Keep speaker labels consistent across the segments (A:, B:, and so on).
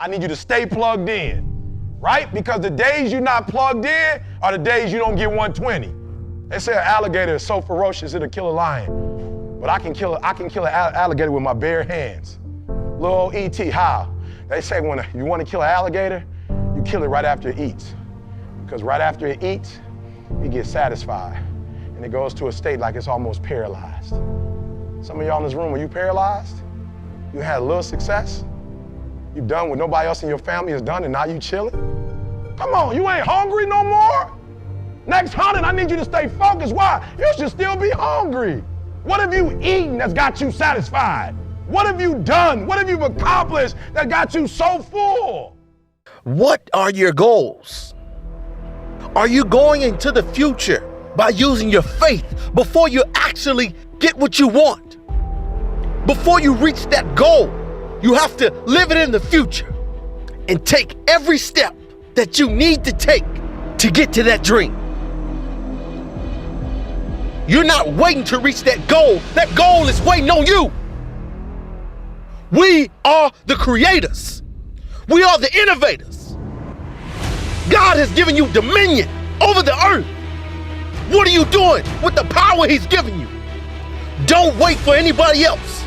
A: I need you to stay plugged in, right? Because the days you're not plugged in are the days you don't get 120. They say an alligator is so ferocious it'll kill a lion, but I can kill an alligator with my bare hands. Little old E.T., how? They say when you want to kill an alligator, you kill it right after it eats. Because right after it eats, it gets satisfied. And it goes to a state like it's almost paralyzed. Some of y'all in this room, are you paralyzed? You had a little success? You've done what nobody else in your family has done and now you chilling? Come on, you ain't hungry no more? Next 100, I need you to stay focused. Why? You should still be hungry. What have you eaten that's got you satisfied? What have you done? What have you accomplished that got you so full?
B: What are your goals? Are you going into the future by using your faith before you actually get what you want? Before you reach that goal, you have to live it in the future and take every step that you need to take to get to that dream. You're not waiting to reach that goal. That goal is waiting on you. We are the creators. We are the innovators. God has given you dominion over the earth. What are you doing with the power he's given you? Don't wait for anybody else.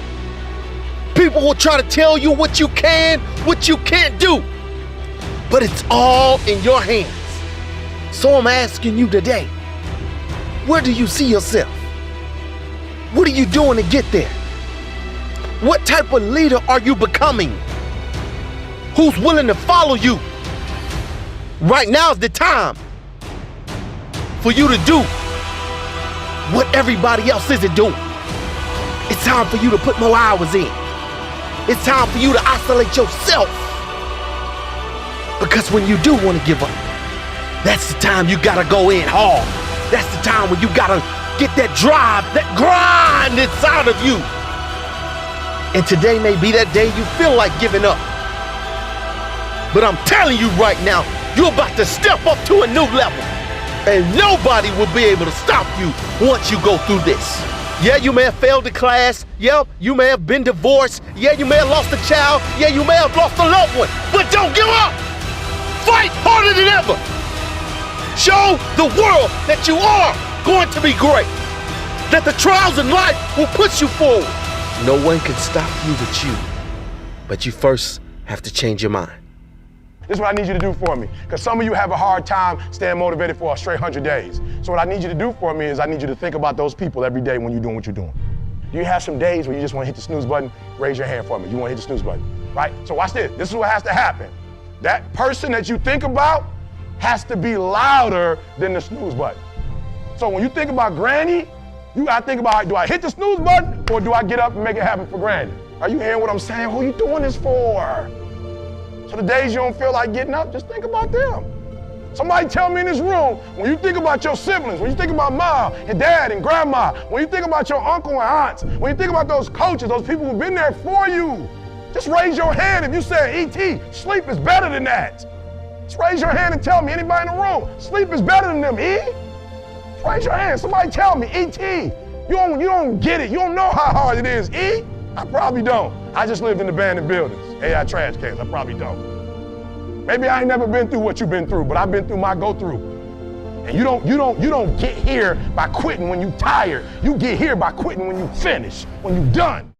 B: People will try to tell you what you can, what you can't do. But it's all in your hands. So I'm asking you today, where do you see yourself? What are you doing to get there? What type of leader are you becoming? Who's willing to follow you? Right now is the time for you to do what everybody else isn't doing. It's time for you to put more hours in. It's time for you to isolate yourself. Because when you do want to give up, that's the time you gotta go in hard. That's the time when you gotta get that drive, that grind inside of you. And today may be that day you feel like giving up. But I'm telling you right now, you're about to step up to a new level. And nobody will be able to stop you once you go through this. Yeah, you may have failed the class. Yeah, you may have been divorced. Yeah, you may have lost a child. Yeah, you may have lost a loved one. But don't give up. Fight harder than ever. Show the world that you are going to be great. That the trials in life will push you forward. No one can stop you but you. But you first have to change your mind.
A: This is what I need you to do for me, because some of you have a hard time staying motivated for a straight 100 days. So what I need you to do for me is I need you to think about those people every day when you're doing what you're doing. Do you have some days where you just want to hit the snooze button? Raise your hand for me. You want to hit the snooze button, right? So watch this. This is what has to happen. That person that you think about has to be louder than the snooze button. So when you think about Granny, you got to think about, do I hit the snooze button or do I get up and make it happen for Granny? Are you hearing what I'm saying? Who are you doing this for? So the days you don't feel like getting up, just think about them. Somebody tell me in this room, when you think about your siblings, when you think about mom and dad and grandma, when you think about your uncle and aunts, when you think about those coaches, those people who've been there for you, just raise your hand if you say, E.T., sleep is better than that. Just raise your hand and tell me, anybody in the room, sleep is better than them, E? Just raise your hand, somebody tell me, E.T., you don't get it, you don't know how hard it is, E? I probably don't. I just lived in abandoned buildings, AI trash cans, I probably don't. Maybe I ain't never been through what you've been through, but I've been through my go-through. And you don't get here by quitting when you tired. You get here by quitting when you finish, when you done.